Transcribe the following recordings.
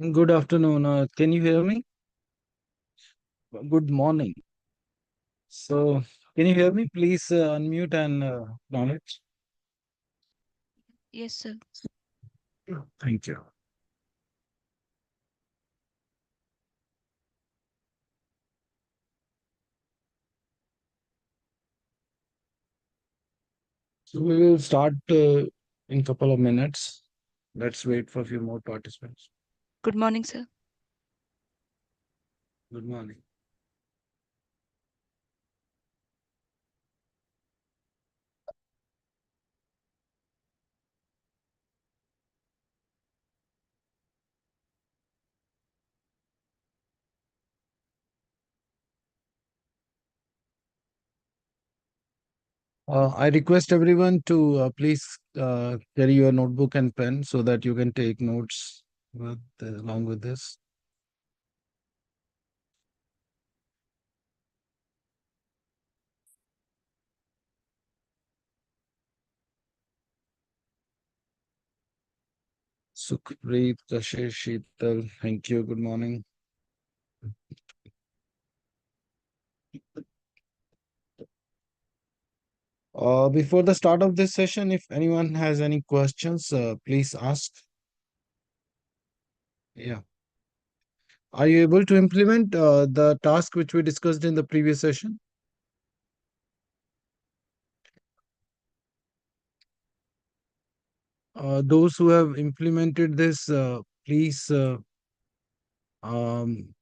Good afternoon. Can you hear me? Good morning. So, can you hear me? Please unmute and acknowledge. Yes, sir. Thank you. So, we will start in couple of minutes. Let's wait for a few more participants. Good morning, sir. Good morning. I request everyone to please carry your notebook and pen so that you can take notes along with this. Sukhpreet, Kashish, Sheetal, thank you. Good morning. Before the start of this session, if anyone has any questions, please ask. Yeah. Are you able to implement the task which we discussed in the previous session? Those who have implemented this, please um,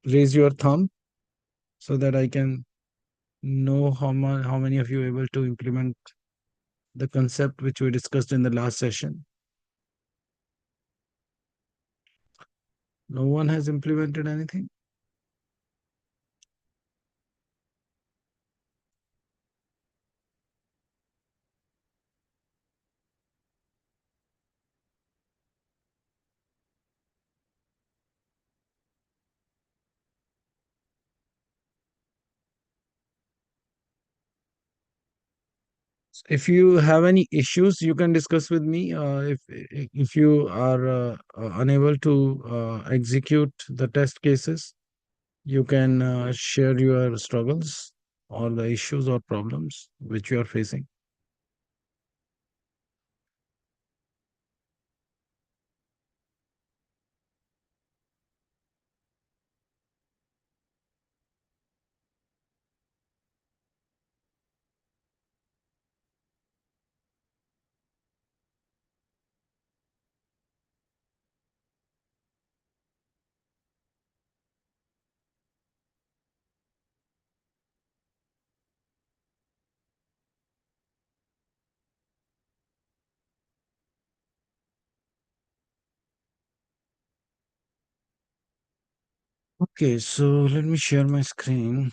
raise your thumb so that I can know how many of you are able to implement the concept which we discussed in the last session. No one has implemented anything? If you have any issues, you can discuss with me. If you are unable to execute the test cases, you can share your struggles or the issues or problems which you are facing. Okay, so let me share my screen.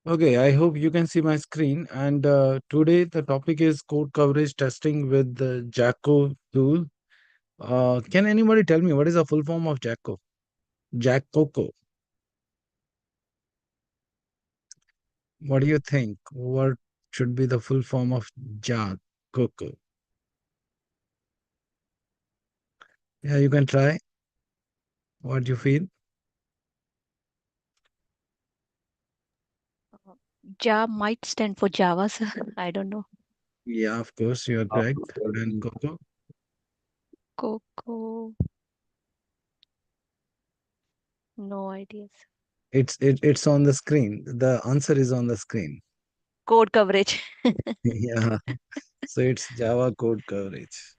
Okay, I hope you can see my screen. And today the topic is code coverage testing with the JaCo tool. Can anybody tell me what is the full form of JaCo? JaCoCo. What do you think? What should be the full form of JaCoCo? Yeah, you can try. What do you feel? Uh, Ja might stand for Java, sir. I don't know. Yeah, of course, you are correct. And Coco, Coco. No ideas. it's on the screen. The answer is on the screen. Code coverage. Yeah. So it's Java code coverage.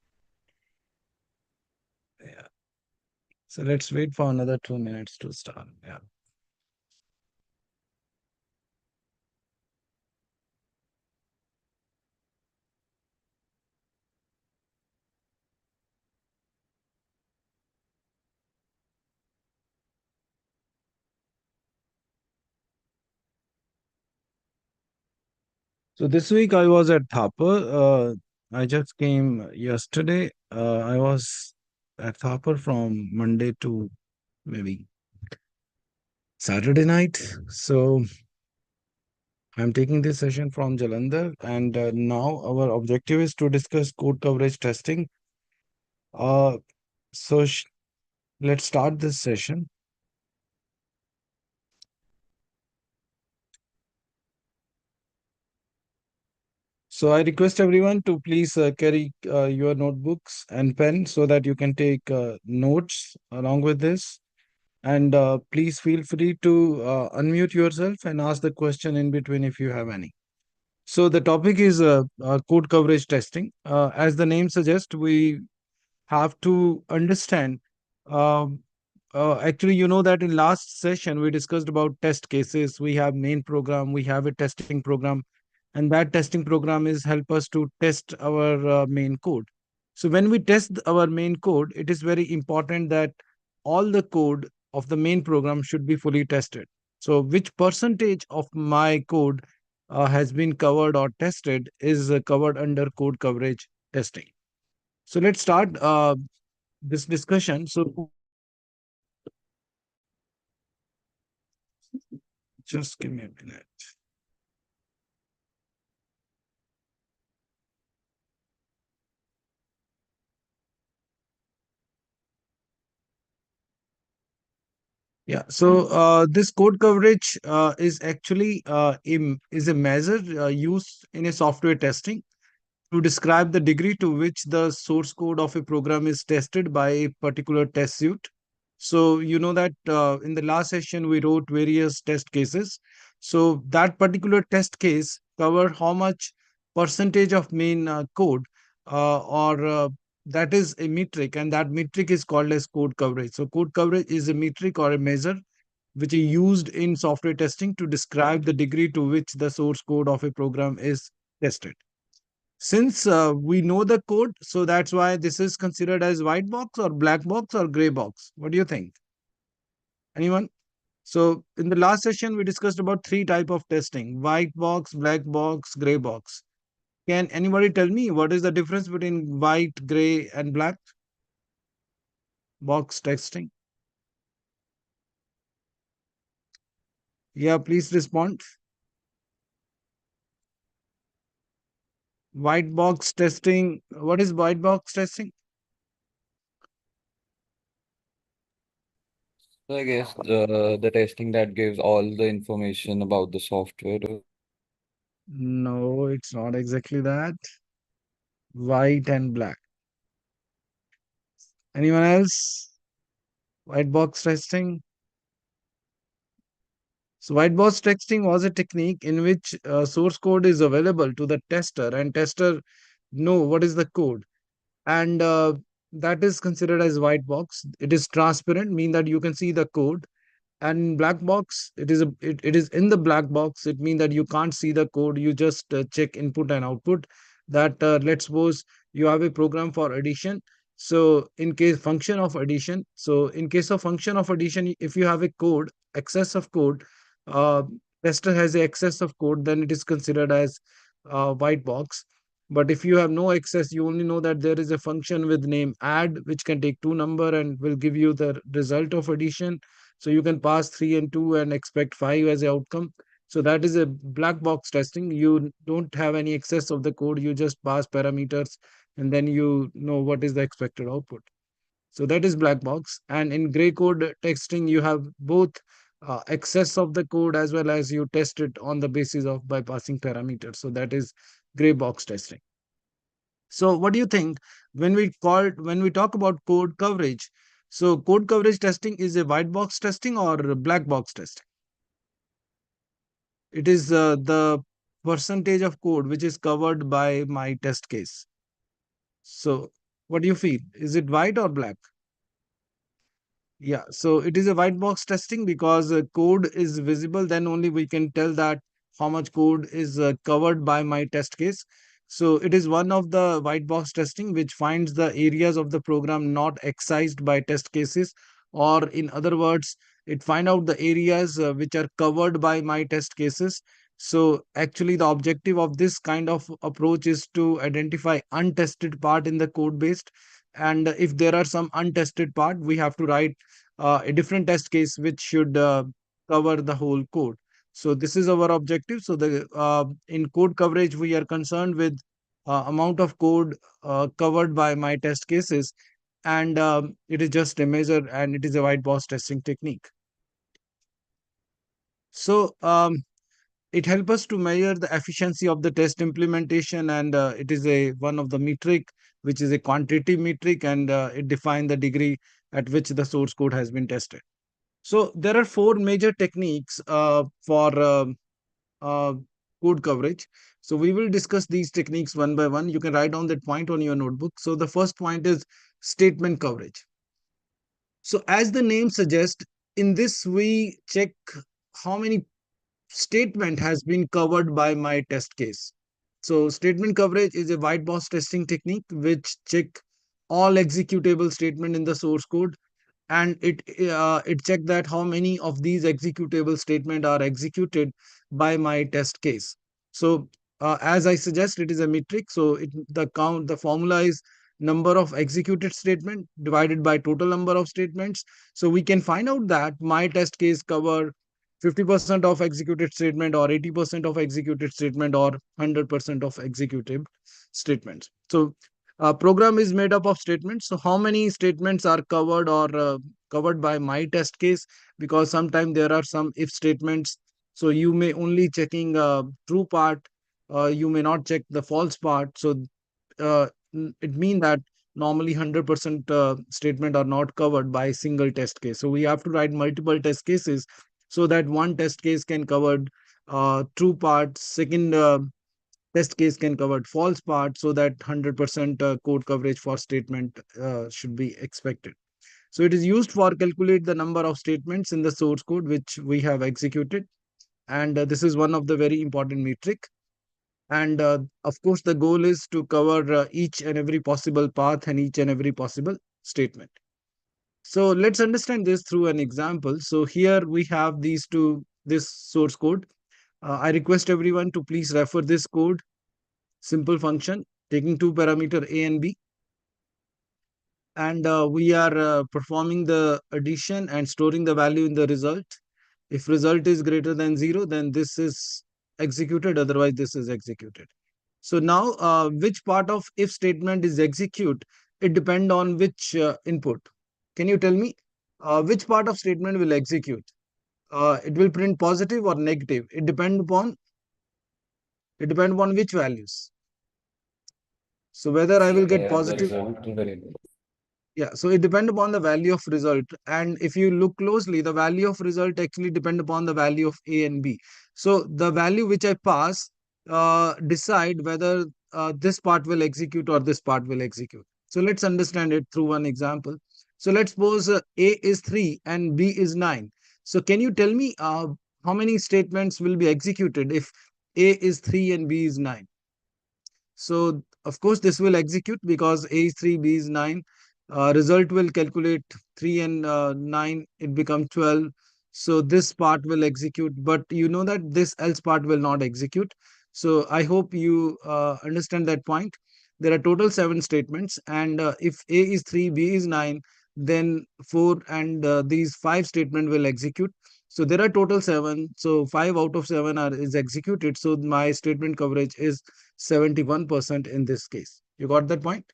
Yeah. So let's wait for another 2 minutes to start. Yeah. So this week I was at Thapar. I just came yesterday. I was at Thapar from Monday to maybe Saturday night. So I'm taking this session from Jalandhar, and now our objective is to discuss code coverage testing. Uh, so let's start this session. So I request everyone to please carry your notebooks and pen so that you can take notes along with this. And please feel free to unmute yourself and ask the question in between if you have any. So the topic is code coverage testing. As the name suggests, we have to understand. Um, Actually, you know that in last session we discussed about test cases. We have main program, we have a testing program, and that testing program is help us to test our main code. So when we test our main code, it is very important that all the code of the main program should be fully tested. So which percentage of my code has been covered or tested is covered under code coverage testing. So let's start this discussion. So just give me a minute. Yeah. So this code coverage is a measure used in a software testing to describe the degree to which the source code of a program is tested by a particular test suite. So, you know that in the last session, we wrote various test cases. So, that particular test case cover how much percentage of main code or that is a metric, and that metric is called as code coverage. So, code coverage is a metric or a measure which is used in software testing to describe the degree to which the source code of a program is tested. Since we know the code, so that's why this is considered as white box or black box or gray box. What do you think? Anyone? So in the last session, we discussed about three type of testing: white box, black box, gray box. Can anybody tell me what is the difference between white, gray, and black box testing? Yeah, please respond. White box testing. What is white box testing? So I guess the testing that gives all the information about the software. No, it's not exactly that. White and black. Anyone else? White box testing. So white box testing was a technique in which source code is available to the tester, and tester know what is the code, and that is considered as white box. It is transparent, mean that you can see the code. And black box, it is in the black box. It means that you can't see the code. You just check input and output. That let's suppose you have a program for addition. So in case function of addition, so in case of function of addition, if you have a code, excess of code, uh, tester has a excess of code, then it is considered as white box. But if you have no access, you only know that there is a function with name add, which can take two number and will give you the result of addition. So you can pass 3 and 2 and expect 5 as a outcome. So that is a black box testing. You don't have any excess of the code. You just pass parameters and then you know what is the expected output. So that is black box. And in gray code testing, you have both excess of the code as well as you test it on the basis of bypassing parameters. So that is gray box testing. So what do you think when we talk about code coverage? So code coverage testing is a white box testing or a black box testing? It is the percentage of code which is covered by my test case. So what do you feel? Is it white or black? Yeah, so it is a white box testing because code is visible, then only we can tell that how much code is covered by my test case. So it is one of the white box testing which finds the areas of the program not excised by test cases, or in other words, it find out the areas which are covered by my test cases, So actually the objective of this kind of approach is to identify untested part in the code based. And if there are some untested part, we have to write a different test case which should cover the whole code. So this is our objective. So the in code coverage, we are concerned with amount of code covered by my test cases, and it is just a measure, and it is a white box testing technique. So it helps us to measure the efficiency of the test implementation, and it is a one of the metric which is a quantitative metric, and it defines the degree at which the source code has been tested. So there are four major techniques for uh, code coverage. So we will discuss these techniques one by one. You can write down that point on your notebook. So the first point is statement coverage. So as the name suggests, in this we check how many statement has been covered by my test case. So statement coverage is a white box testing technique which check all executable statement in the source code, and it check that how many of these executable statement are executed by my test case. So as I suggest, it is a metric. So the formula is number of executed statement divided by total number of statements. So we can find out that my test case cover 50% of executed statement, or 80% of executed statement, or 100% of executed statements. So program is made up of statements. So how many statements are covered or covered by my test case? Because sometimes there are some if statements. So you may only checking true part. You may not check the false part. So it means that normally 100% statement are not covered by a single test case. So we have to write multiple test cases so that one test case can cover true part, second test case can cover false part, so that 100% code coverage for statement should be expected. So it is used for calculate the number of statements in the source code which we have executed, and this is one of the very important metric. And of course, the goal is to cover each and every possible path and each and every possible statement. So let's understand this through an example. So here we have this source code. I request everyone to please refer this code. Simple function taking two parameter a and b, and we are performing the addition and storing the value in the result. If result is greater than 0, then this is executed, otherwise this is executed. So now which part of if statement is execute, it depend on which input. Can you tell me which part of statement will execute? It will print positive or negative. It depend upon which values. So whether I will get The positive. result very Yeah, so it depends upon the value of result. And if you look closely, the value of result actually depend upon the value of A and B. So the value which I pass decide whether this part will execute or this part will execute. So let's understand it through one example. So let's suppose A is 3 and B is 9. So can you tell me how many statements will be executed if A is 3 and B is 9? So of course this will execute because A is 3, B is 9. Result will calculate 3 and 9, it becomes 12. So this part will execute, but you know that this else part will not execute. So I hope you understand that point. There are total 7 statements, and if A is 3, B is 9, then 4 and these 5 statement will execute. So there are total 7. So 5 out of 7 are is executed. So my statement coverage is 71% in this case. You got that point?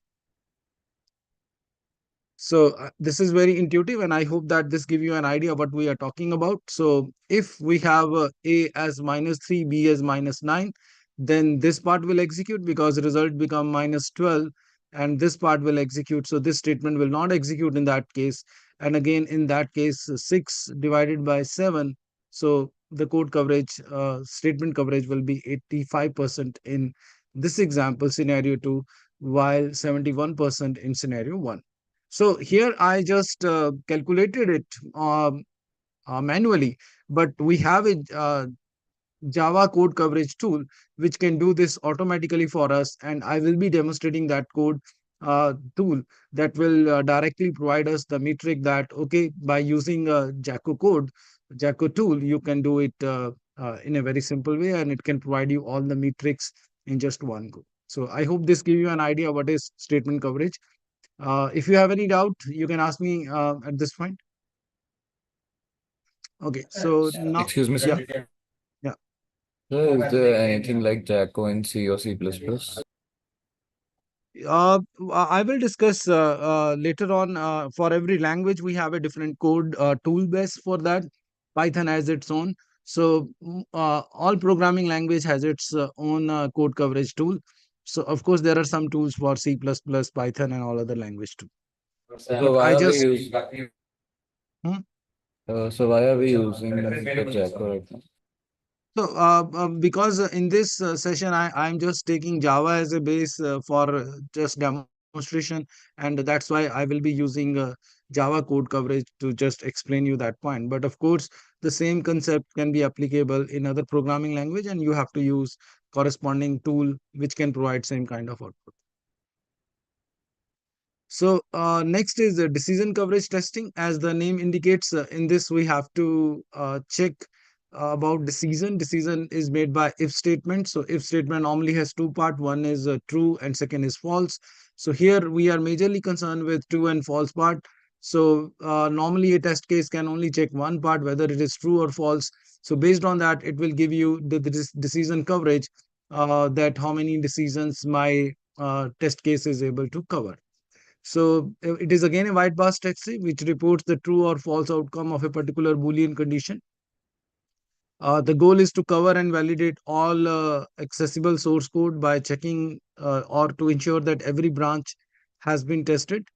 So this is very intuitive, and I hope that this give you an idea what we are talking about. So if we have A as -3, B as -9, then this part will execute because result become -12, and this part will execute. So this statement will not execute in that case. And again, in that case, 6 divided by 7. So the code coverage, statement coverage will be 85% in this example, scenario 2, while 71% in scenario 1. So here I just calculated it manually, but we have a Java code coverage tool which can do this automatically for us, and I will be demonstrating that code tool that will directly provide us the metric that okay, by using JaCo tool, you can do it in a very simple way, and it can provide you all the metrics in just one go. So I hope this give you an idea what is statement coverage. If you have any doubt, you can ask me at this point. Okay, so now, Excuse me, yeah, sir. yeah. Sir, is there anything like JaCoCo in C or C++? I will discuss later on. For every language, we have a different code tool base for that. Python has its own. So all programming language has its own code coverage tool. So of course, there are some tools for C++, Python, and all other language too. So But why I are we just using hmm? so why are we using the JaCoCo right now? So, because in this session, I'm just taking Java as a base for just demonstration, and that's why I will be using Java code coverage to just explain you that point. But of course, the same concept can be applicable in other programming language, and you have to use corresponding tool which can provide same kind of output. So next is decision coverage testing. As the name indicates, in this we have to check about decision. Decision is made by if statement. So if statement normally has two part. One is true and second is false. So here we are majorly concerned with true and false part. So normally a test case can only check one part, whether it is true or false. So based on that, it will give you the decision coverage, that how many decisions my test case is able to cover. So it is again a white box text string which reports the true or false outcome of a particular Boolean condition. The goal is to cover and validate all accessible source code by checking or to ensure that every branch has been tested.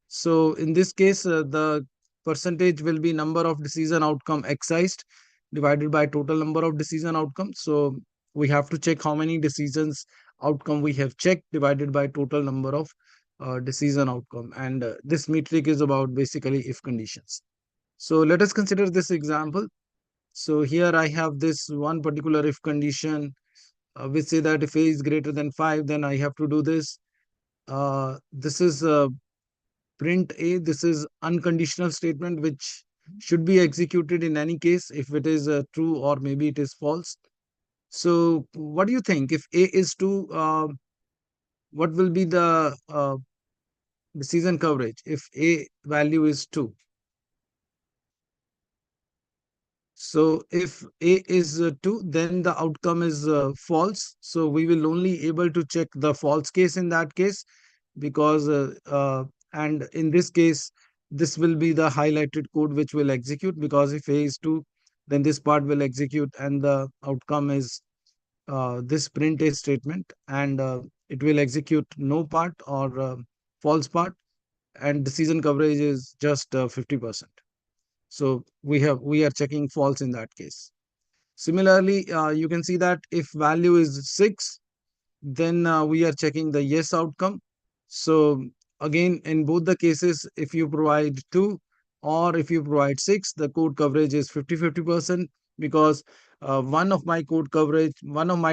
So in this case, the percentage will be number of decision outcome excised divided by total number of decision outcomes. So we have to check how many decisions outcome we have checked divided by total number of decision outcome. And this metric is about basically if conditions. So let us consider this example. So here I have this one particular if condition, which say that if a is greater than 5, then I have to do this. This is print A. This is unconditional statement which should be executed in any case if it is true or maybe it is false. So what do you think? If A is 2, what will be the decision coverage if A value is 2? So if A is 2, then the outcome is false. So we will only able to check the false case in that case, because and in this case, this will be the highlighted code which will execute, because if A is 2, then this part will execute and the outcome is this print A statement, and it will execute no part or false part, and decision coverage is just 50%. So we are checking false in that case. Similarly, you can see that if value is 6, then we are checking the yes outcome. So again, in both the cases, if you provide 2 or if you provide 6, the code coverage is 50-50%, because one of my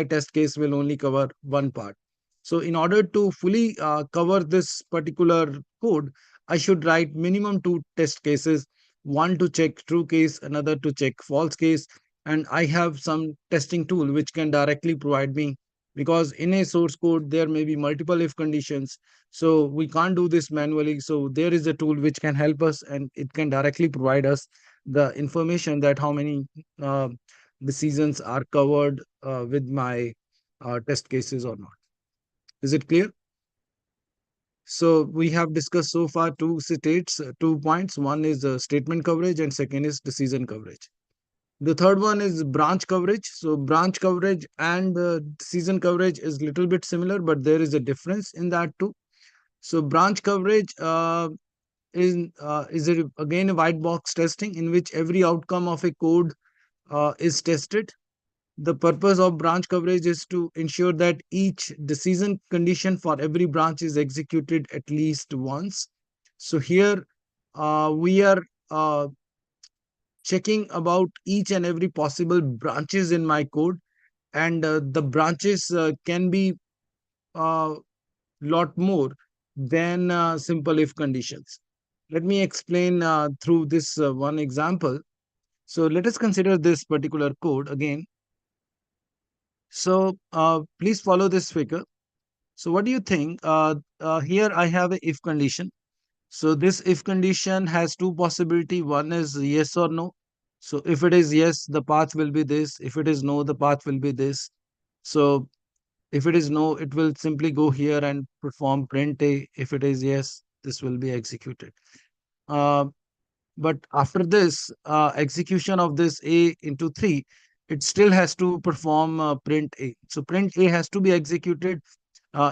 test case will only cover one part. So in order to fully cover this particular code, I should write minimum two test cases, one to check true case, another to check false case. And I have some testing tool which can directly provide me, because in a source code there may be multiple if conditions, so we can't do this manually. So there is a tool which can help us, and it can directly provide us the information that how many uh, decisions are covered with my test cases or not. Is it clear? So we have discussed so far two states, 2 points. One is statement coverage and second is decision coverage. The third one is branch coverage. So branch coverage and decision coverage is little bit similar, but there is a difference in that too. So branch coverage again a white box testing in which every outcome of a code is tested. The purpose of branch coverage is to ensure that each decision condition for every branch is executed at least once. So here we are checking about each and every possible branches in my code, and the branches can be a lot more than simple if conditions. Let me explain through this one example. So let us consider this particular code again. So please follow this figure. So what do you think? Here I have a if condition. So this if condition has two possibility. One is yes or no. So if it is yes, the path will be this. If it is no, the path will be this. So if it is no, it will simply go here and perform print A. If it is yes, this will be executed. Uh, but after this execution of this A into 3, it still has to perform print A. So print A has to be executed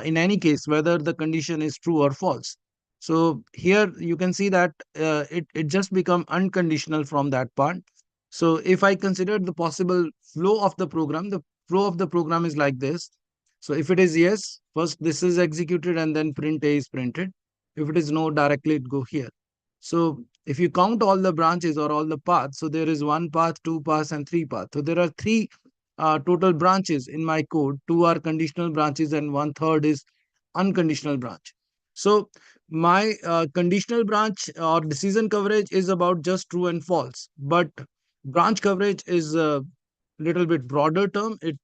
in any case, whether the condition is true or false. So here you can see that it just become unconditional from that part. So if I consider the possible flow of the flow of the program is like this. So if it is yes, first this is executed and then print A is printed. If it is no, directly it go here. So if you count all the branches or all the paths, so there is one path, two paths, and three paths. So there are three total branches in my code. Two are conditional branches and one third is unconditional branch. So my conditional branch or decision coverage is about just true and false, but branch coverage is a little bit broader term. It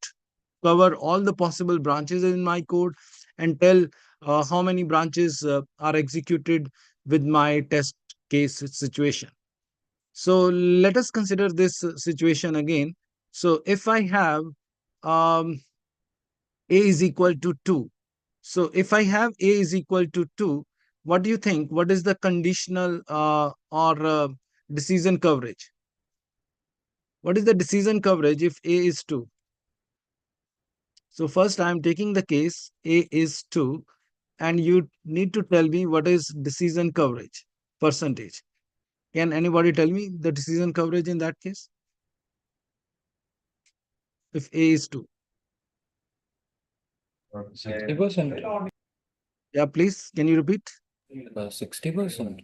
cover all the possible branches in my code and tell how many branches are executed with my test case situation. So let us consider this situation again. So if I have A is equal to 2. So if I have A is equal to 2, what do you think? What is the conditional or decision coverage? What is the decision coverage if A is 2? So first I am taking the case A is 2 and you need to tell me what is decision coverage percentage. Can anybody tell me the decision coverage in that case? If A is 2. 60%. Yeah, please. Can you repeat? 60%.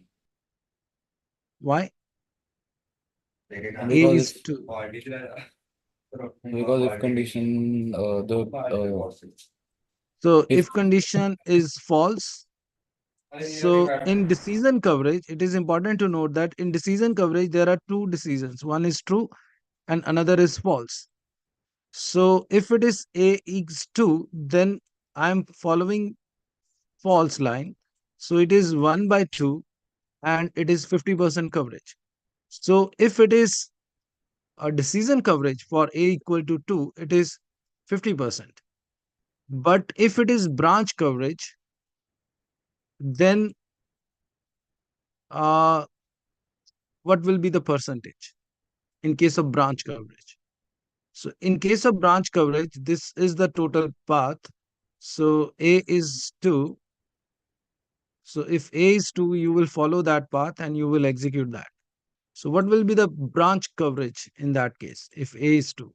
Why? A Because is 2. because if condition the So if if condition is false, so in decision coverage, it is important to note that in decision coverage, there are two decisions. One is true and another is false. So if it is A is 2, then I'm following false line. So it is 1 by 2 and it is 50% coverage. So if it is a decision coverage for A equal to 2, it is 50%. But if it is branch coverage, then uh, what will be the percentage in case of branch coverage? So in case of branch coverage, this is the total path. So A is 2. So if A is 2, you will follow that path and you will execute that. So what will be the branch coverage in that case if A is 2?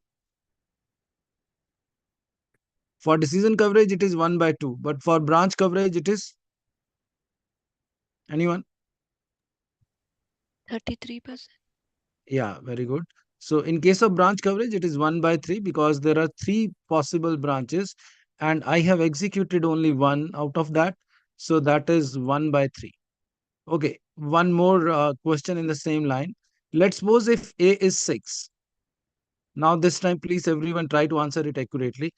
For decision coverage, it is 1 by 2. But for branch coverage, it is anyone? 33%. Yeah, very good. So in case of branch coverage, it is 1 by 3 because there are three possible branches and I have executed only one out of that. So that is 1 by 3. Okay, one more question in the same line. Let's suppose if A is 6. Now this time, please everyone try to answer it accurately.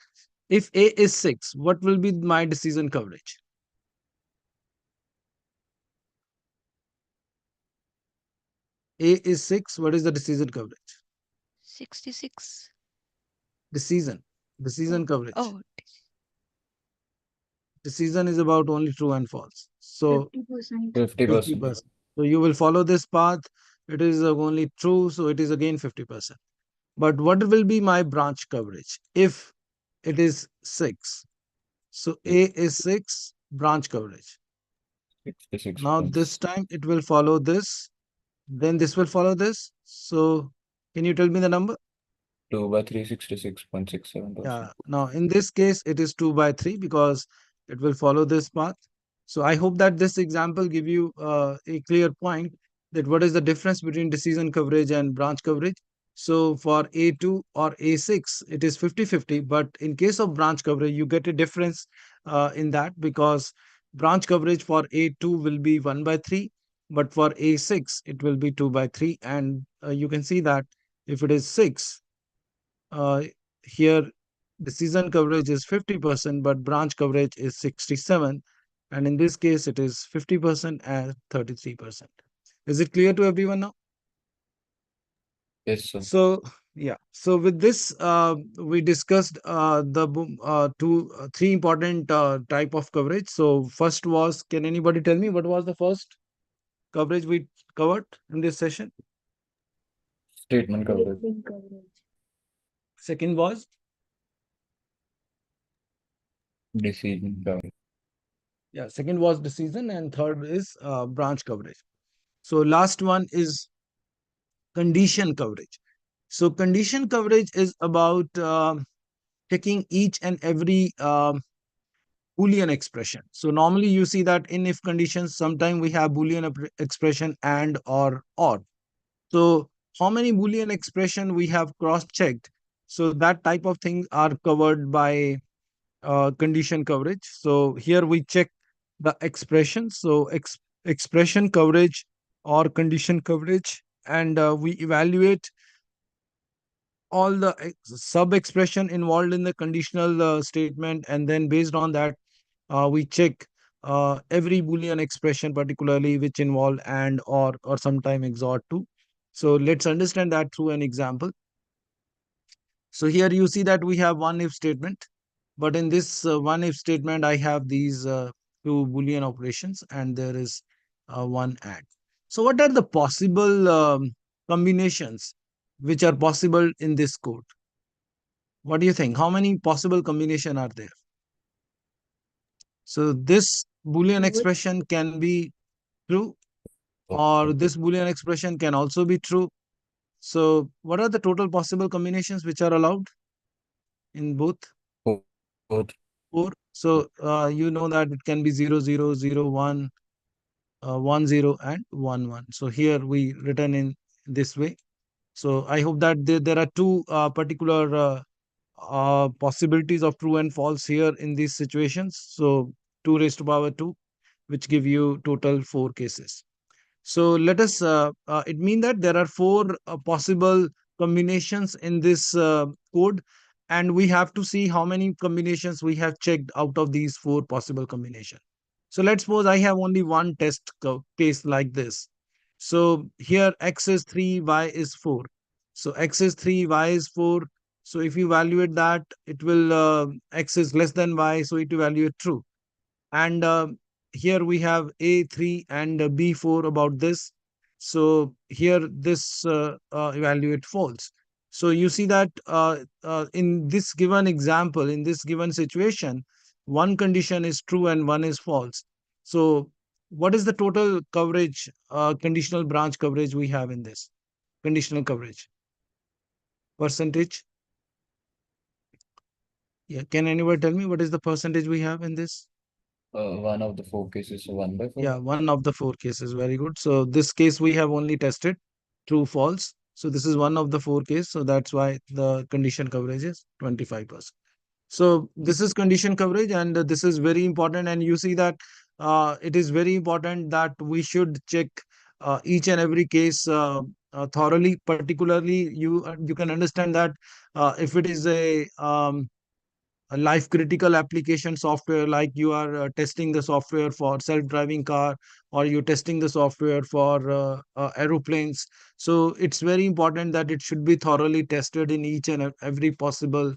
If A is 6, what will be my decision coverage? A is 6, what is the decision coverage? 66. Decision. Oh, Decision coverage. oh, Decision is about only true and false. So 50%. 50%. 50%. So you will follow this path. It is only true, so it is again 50%. But what will be my branch coverage if it is 6? So A is 6, branch coverage. Now 66. this time it will follow this, then this will follow this. So can you tell me the number? 2 by 3, 66.67%. Yeah. Now in this case, it is 2 by 3 because it will follow this path. So I hope that this example give you a clear point that what is the difference between decision coverage and branch coverage. So for A2 or A6, it is 50-50. But in case of branch coverage, you get a difference in that because branch coverage for A2 will be 1 by 3. But for A6, it will be 2 by 3. And you can see that if it is 6, uh, here decision coverage is 50%, but branch coverage is 67. And in this case, it is 50% and 33%. Is it clear to everyone now? Yes, sir. So, yeah. So with this, we discussed three important type of coverage. So first was, can anybody tell me what was the first coverage we covered in this session? Statement coverage. Second was Decision coverage. second was decision, and third is branch coverage. So last one is condition coverage. So condition coverage is about taking each and every Boolean expression. So normally you see that in if conditions, sometimes we have Boolean expression and or. So how many Boolean expression we have cross-checked? So that type of things are covered by condition coverage. So here we check the expression. So expression coverage or condition coverage, and we evaluate all the sub expression involved in the conditional statement, and then based on that we check every Boolean expression, particularly which involve and or sometime XOR too. So let's understand that through an example. So here you see that we have one if statement, but in this one if statement, I have these two Boolean operations, and there is one AND. So what are the possible combinations which are possible in this code? What do you think? How many possible combination are there? So this Boolean expression can be true, or this Boolean expression can also be true. So what are the total possible combinations which are allowed in both? Both. Four. So you know that it can be 0, 0, 0, 1, 1, 0, and 1, 1. So here we written in this way. So I hope that there are two particular possibilities of true and false here in these situations. So 2 raised to power 2, which give you total 4 cases. So let us, it mean that there are 4 possible combinations in this code, and we have to see how many combinations we have checked out of these 4 possible combinations. So let's suppose I have only one test case like this. So here x is 3, y is 4. So x is 3, y is 4. So if you evaluate that, it will, x is less than y, so it evaluate true. And here we have A3 and B4 about this. So here this evaluate false. So you see that in this given example, in this given situation, one condition is true and one is false. So what is the total coverage, conditional branch coverage we have in this conditional coverage? Percentage? Yeah, can anybody tell me what is the percentage we have in this? One of the 4 cases, so 1/4. Yeah, one of the 4 cases. Very good. So this case we have only tested true, false. So this is one of the 4 case. So that's why the condition coverage is 25%. So this is condition coverage, and this is very important. And you see that it is very important that we should check each and every case thoroughly. Particularly, you can understand that if it is a life critical application software, like you are testing the software for self driving car, or you're testing the software for aeroplanes. So it's very important that it should be thoroughly tested in each and every possible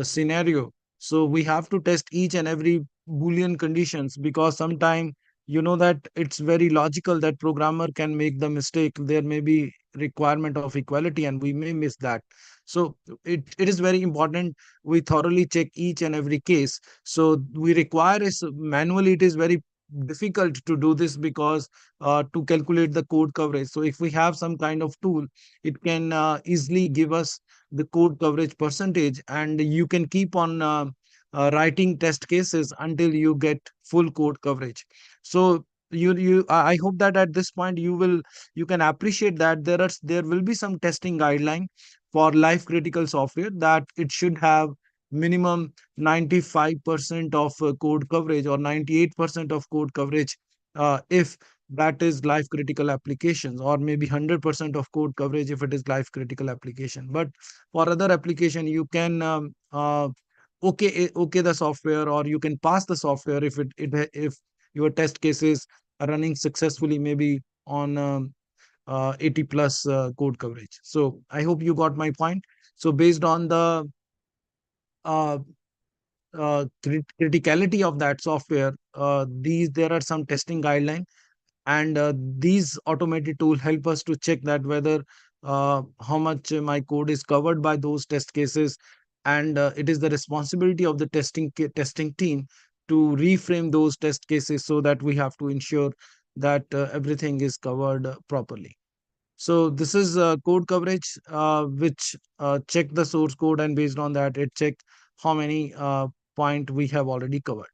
scenario. So we have to test each and every Boolean conditions, because sometime you know that it's very logical that programmer can make the mistake. There may be requirement of equality and we may miss that. So it is very important we thoroughly check each and every case. So we require is manually, it is very difficult to do this, because to calculate the code coverage. So if we have some kind of tool, it can easily give us the code coverage percentage, and you can keep on writing test cases until you get full code coverage. So I hope that at this point you can appreciate that there will be some testing guideline for life critical software, that it should have minimum 95% of code coverage, or 98% of code coverage if that is life critical applications, or maybe 100% of code coverage if it is life critical application. But for other application, you can okay the software, or you can pass the software if your test cases are running successfully, maybe on 80 plus code coverage. So I hope you got my point. So based on the uh, criticality of that software, these there are some testing guidelines, and these automated tool help us to check that whether how much my code is covered by those test cases, and it is the responsibility of the testing team to reframe those test cases, so that we have to ensure that everything is covered properly. So this is code coverage, which check the source code, and based on that, it check how many point we have already covered.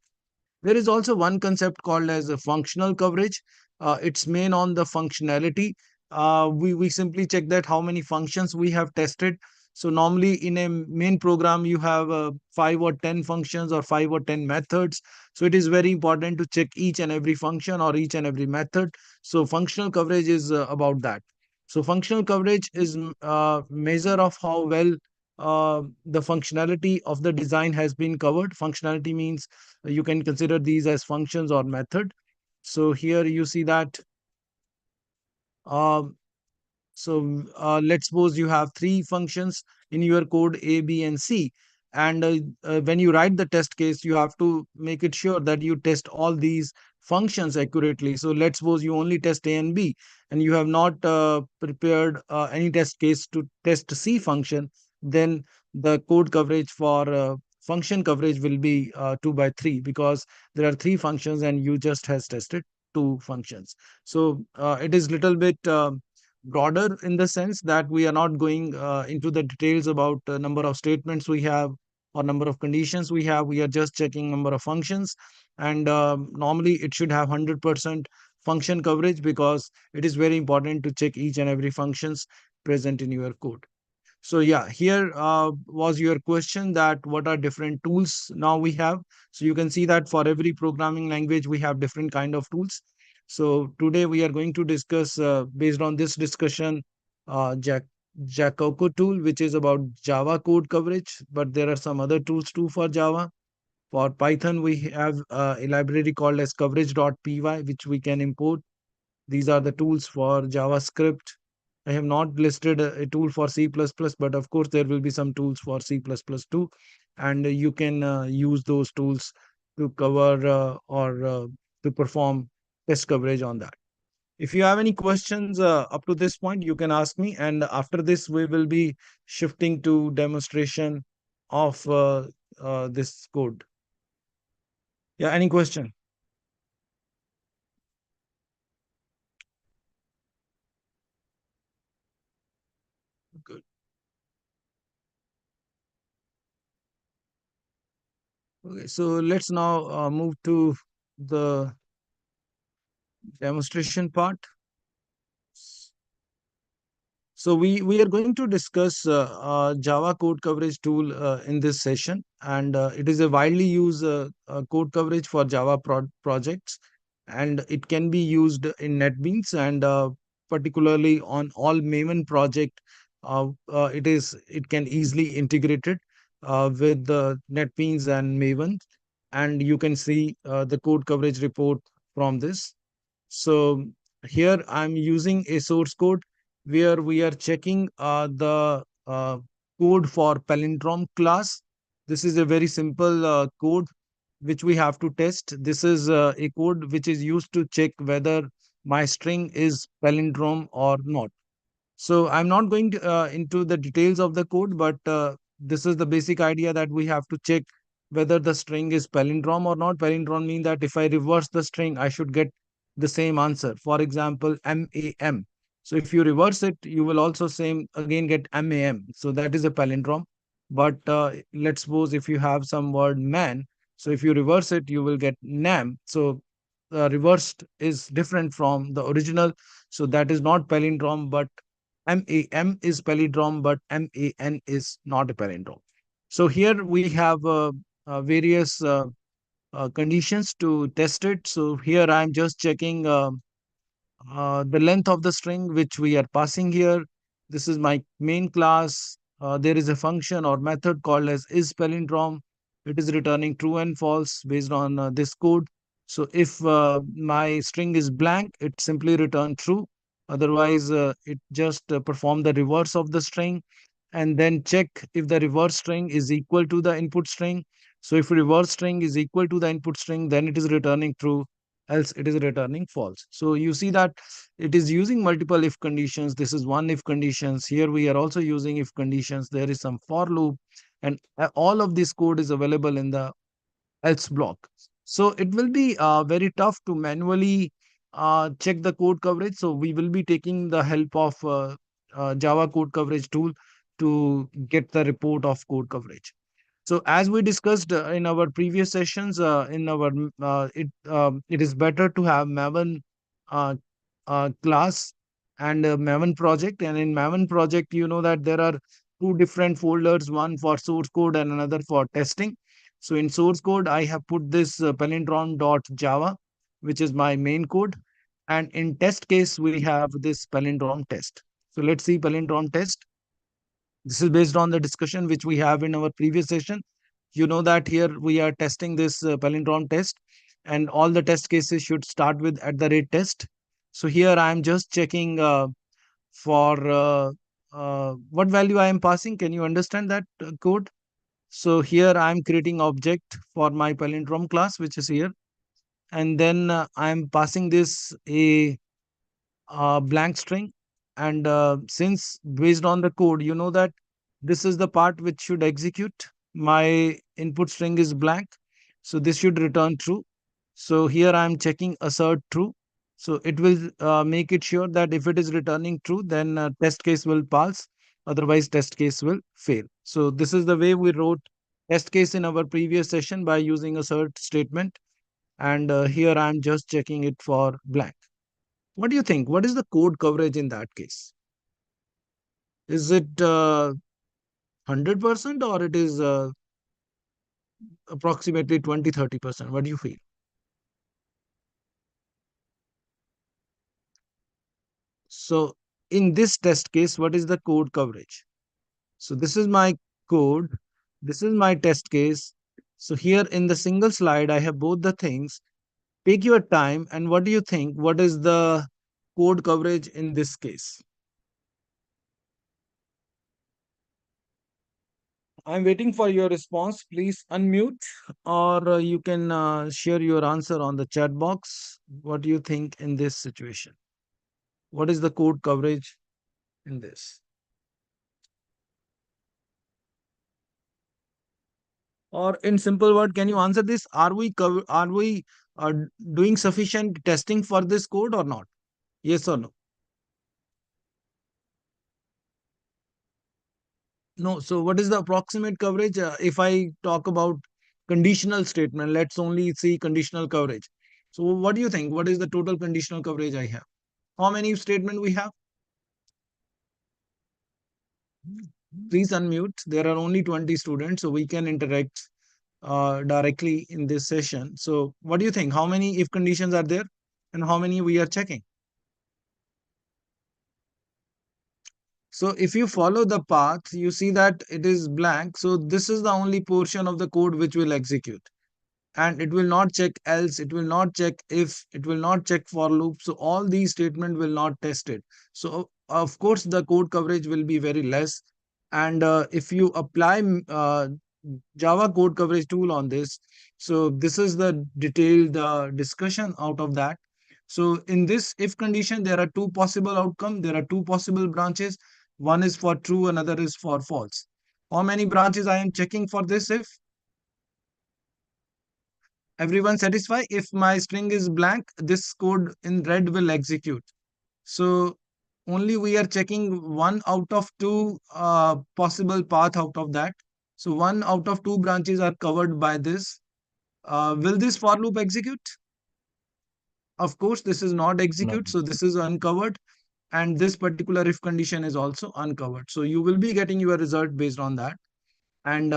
There is also one concept called as a functional coverage. It's main on the functionality. We simply check that how many functions we have tested. So normally in a main program, you have 5 or 10 functions or 5 or 10 methods. So it is very important to check each and every function or each and every method. So functional coverage is about that. So functional coverage is measure of how well the functionality of the design has been covered. Functionality means you can consider these as functions or method. So here you see that uh, let's suppose you have three functions in your code A, B, and C. And when you write the test case, you have to make it sure that you test all these functions accurately. So let's suppose you only test A and B, and you have not prepared any test case to test C function, then the code coverage for function coverage will be 2 by 3, because there are three functions and you just has tested two functions. So it is little bit broader in the sense that we are not going into the details about number of statements we have or number of conditions we have. We are just checking number of functions, and normally it should have 100% function coverage, because it is very important to check each and every functions present in your code. So yeah, here was your question that what are different tools now we have. So you can see that for every programming language, we have different kind of tools. So today we are going to discuss, based on this discussion, JaCoCo tool, which is about Java code coverage, but there are some other tools too for Java. For Python, we have a library called as coverage.py, which we can import. These are the tools for JavaScript. I have not listed a tool for C++, but of course there will be some tools for C++ too, and you can use those tools to cover or to perform test coverage on that. If you have any questions up to this point, you can ask me, and after this we will be shifting to demonstration of this code. Yeah, any question? Good. Okay, so let's now move to the demonstration part. So we are going to discuss Java code coverage tool in this session, and it is a widely used code coverage for Java projects, and it can be used in NetBeans, and particularly on all Maven project. It can easily integrated with the NetBeans and Maven, and you can see the code coverage report from this. So here I'm using a source code where we are checking the code for palindrome class. This is a very simple code which we have to test. This is a code which is used to check whether my string is palindrome or not. So I'm not going to, into the details of the code, but this is the basic idea that we have to check whether the string is palindrome or not. Palindrome means that if I reverse the string, I should get the same answer. For example, MAM. So if you reverse it, you will also same again get MAM. So that is a palindrome. But let's suppose if you have some word man, so if you reverse it, you will get NAM. So reversed is different from the original. So that is not palindrome, but MAM is palindrome, but MAN is not a palindrome. So here we have various conditions to test it. So here I'm just checking the length of the string which we are passing here. This is my main class. There is a function or method called as is palindrome. it is returning true and false based on this code. So if my string is blank, it simply return true. Otherwise, it just perform the reverse of the string and then check if the reverse string is equal to the input string. So if reverse string is equal to the input string, then it is returning true, else it is returning false. So you see that it is using multiple if conditions. This is one if conditions. Here we are also using if conditions. There is some for loop, and all of this code is available in the else block. So it will be very tough to manually check the code coverage. So we will be taking the help of Java code coverage tool to get the report of code coverage. So as we discussed in our previous sessions, it is better to have Maven uh, class and Maven project. And in Maven project, you know that there are two different folders, one for source code and another for testing. So in source code, I have put this palindrome.java, which is my main code. And in test case, we have this palindrome test. So let's see palindrome test. This is based on the discussion which we have in our previous session. You know that here we are testing this palindrome test, and all the test cases should start with @test. So here I am just checking for what value I am passing. Can you understand that code? So here I am creating object for my palindrome class, which is here. And then I am passing this a blank string. And since based on the code, you know that this is the part which should execute. My input string is blank, so this should return true. So here I am checking assert true. So it will make it sure that if it is returning true, then test case will pass. Otherwise, test case will fail. So this is the way we wrote test case in our previous session by using assert statement. And here I am just checking it for blank. What do you think? What is the code coverage in that case? Is it 100% or it is approximately 20-30%? What do you feel? So in this test case, what is the code coverage? So this is my code. This is my test case. So here in the single slide, I have both the things. Take your time. And what do you think? What is the code coverage in this case? I'm waiting for your response. Please unmute, or you can share your answer on the chat box. What do you think in this situation? What is the code coverage in this? Or in simple word, can you answer this? Are we doing sufficient testing for this code or not? Yes or no? No. So what is the approximate coverage? If I talk about conditional statement, let's only see conditional coverage. So what do you think? What is the total conditional coverage I have? How many statement we have? Please unmute. There are only 20 students, so we can interact directly in this session. So what do you think? How many if conditions are there and how many we are checking? So if you follow the path, you see that it is blank. So this is the only portion of the code which will execute. And it will not check else, it will not check if, it will not check for loop. So all these statements will not test it. So of course the code coverage will be very less. And if you apply Java code coverage tool on this, so this is the detailed discussion out of that. So in this if condition, there are two possible outcomes, there are two possible branches. One is for true, another is for false. How many branches I am checking for this if? Everyone satisfied? If my string is blank, this code in red will execute. So only we are checking one out of two possible path out of that. So one out of two branches are covered by this. Will this for loop execute? Of course, this is not No. execute. So this is uncovered. And this particular if condition is also uncovered. So you will be getting your result based on that. And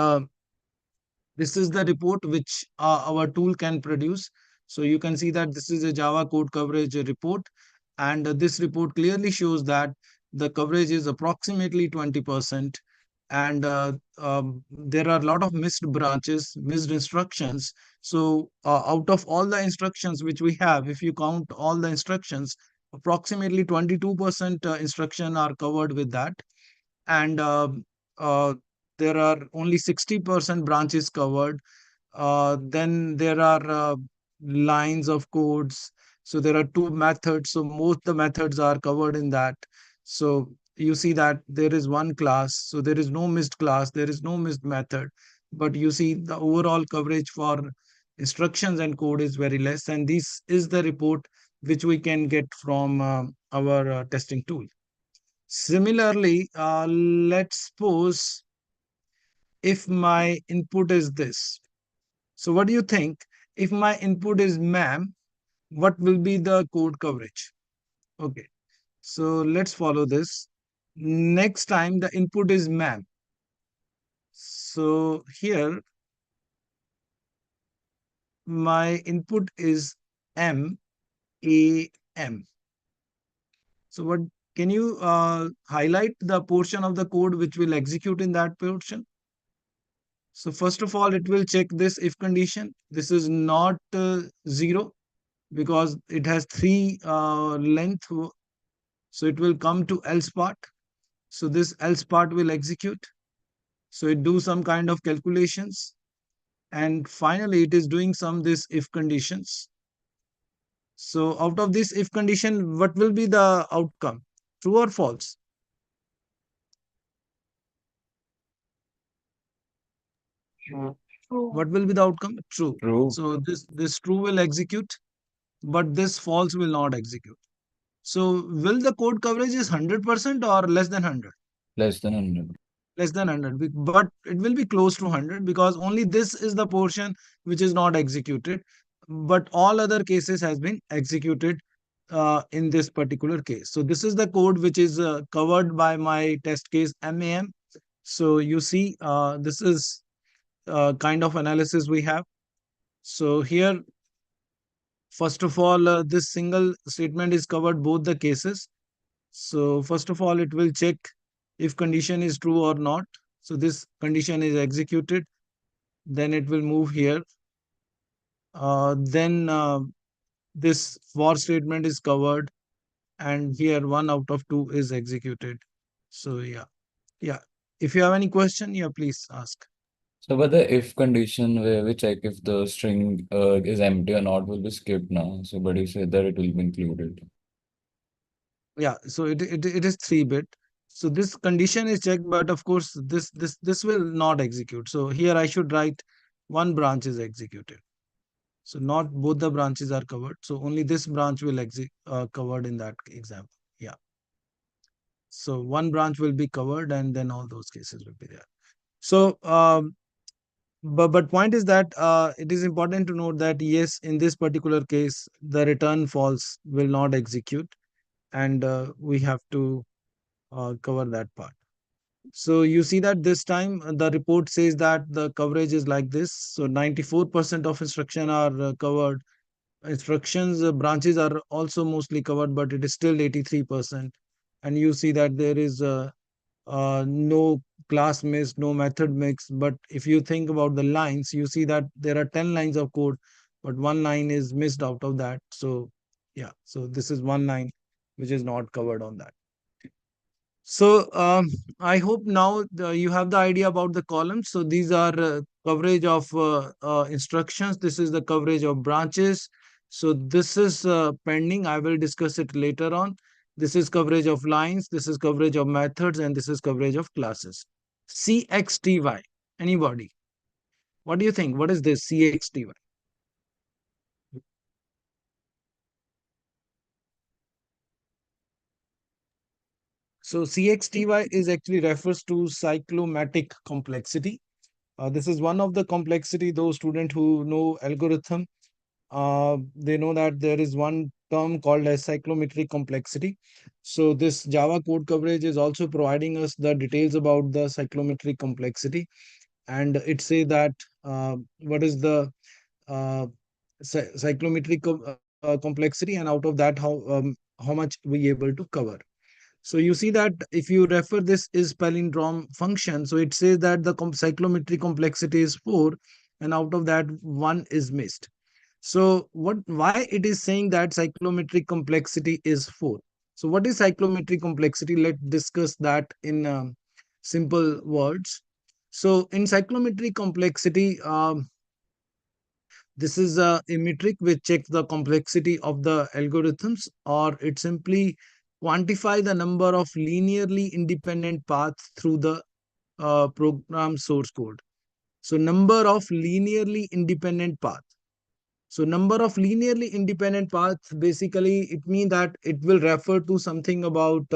this is the report which our tool can produce. So you can see that this is a Java code coverage report. And this report clearly shows that the coverage is approximately 20%. and there are a lot of missed branches, missed instructions. So out of all the instructions which we have, if you count all the instructions, approximately 22% instruction are covered with that, and uh, there are only 60% branches covered. Then there are lines of codes. So there are two methods. So most the methods are covered in that. So you see that there is one class. So there is no missed class. There is no missed method. But you see the overall coverage for instructions and code is very less. And this is the report which we can get from our testing tool. Similarly, let's suppose if my input is this. So what do you think? If my input is ma'am, what will be the code coverage? Okay, so let's follow this. Next time the input is ma'am. So here my input is M-A-M. So what can you highlight the portion of the code which will execute in that portion? So first of all, it will check this if condition. This is not 0 because it has three length. So it will come to else part. So this else part will execute. So it do some kind of calculations. And finally, it is doing some this if conditions. So out of this if condition, what will be the outcome? True or false? True. What will be the outcome? True. True. So this true will execute, but this false will not execute. So will the code coverage is 100% or less than 100? Less than 100. Less than 100, but it will be close to 100 because only this is the portion which is not executed, but all other cases has been executed in this particular case. So this is the code which is covered by my test case MAM. So you see, this is kind of analysis we have. So here, first of all, this single statement is covered both the cases. So first of all, it will check if condition is true or not. So this condition is executed. Then it will move here. Then this for statement is covered. And here 1 out of 2 is executed. So yeah, yeah. If you have any question, yeah, please ask. So, but the if condition where we check if the string is empty or not will be skipped now. So, but you said that it will be included. Yeah, so it is 3 bit. So this condition is checked, but of course this will not execute. So here I should write one branch is executed. So not both the branches are covered. So only this branch will exit covered in that example. Yeah. So one branch will be covered, and then all those cases will be there. So but point is that it is important to note that yes, in this particular case, the return false will not execute, and we have to cover that part. So you see that this time the report says that the coverage is like this. So 94% of instruction are covered. Instructions branches are also mostly covered, but it is still 83%. And you see that there is no class mix, no method mix. But if you think about the lines, you see that there are 10 lines of code, but one line is missed out of that. So yeah, so this is one line which is not covered on that. So I hope now you have the idea about the columns. So these are coverage of instructions. This is the coverage of branches. So this is pending. I will discuss it later on. This is coverage of lines. This is coverage of methods, and this is coverage of classes. CXTY. Anybody? What do you think? What is this CXTY? So CXTY is actually refers to cyclomatic complexity. This is one of the complexity. Those students who know algorithm, they know that there is one term called as cyclometric complexity. So this Java code coverage is also providing us the details about the cyclometric complexity, and it say that what is the uh, cyclometric complexity, and out of that how much we able to cover. So you see that if you refer this is palindrome function, so it says that the cyclometry complexity is 4, and out of that 1 is missed. So why it is saying that cyclometric complexity is 4? So what is cyclometric complexity? Let's discuss that in simple words. So in cyclometric complexity, this is a metric which checks the complexity of the algorithms, or it simply quantify the number of linearly independent paths through the program source code. So number of linearly independent paths. So number of linearly independent paths, basically it means that it will refer to something about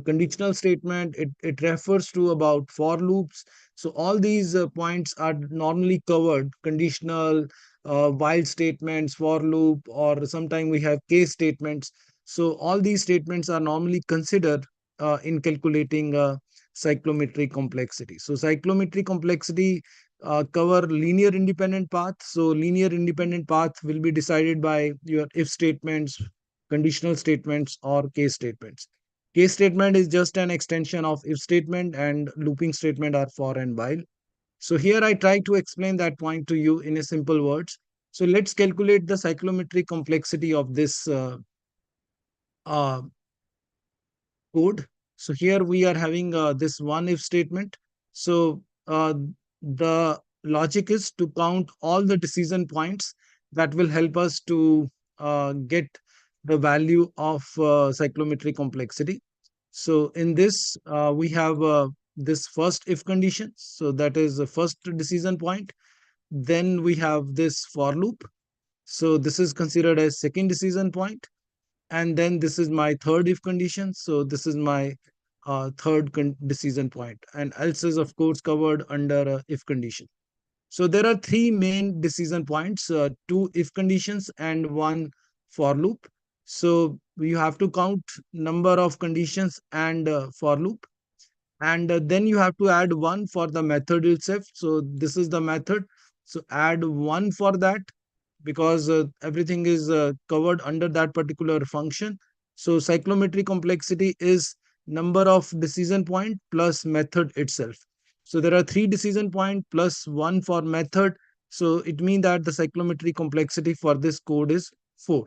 conditional statement. It refers to about for loops. So all these points are normally covered: conditional, while statements, for loop, or sometimes we have case statements. So all these statements are normally considered in calculating cyclometric complexity. So cyclometric complexity cover linear independent path. So linear independent path will be decided by your if statements, conditional statements, or case statements. Case statement is just an extension of if statement, and looping statement are for and while. So here I try to explain that point to you in a simple words. So let's calculate the cyclometric complexity of this uh, code. So here we are having this one if statement. So the logic is to count all the decision points that will help us to get the value of cyclometric complexity. So in this, we have this first if condition. So that is the first decision point. Then we have this for loop. So this is considered as second decision point. And then this is my third if condition. So this is my third decision point. And else is of course covered under if condition. So there are three main decision points, two if conditions and one for loop. So you have to count number of conditions and for loop. And then you have to add one for the method itself. So this is the method. So add one for that, because everything is covered under that particular function. So cyclometry complexity is number of decision point plus method itself. So there are three decision point plus one for method. So it means that the cyclometry complexity for this code is 4.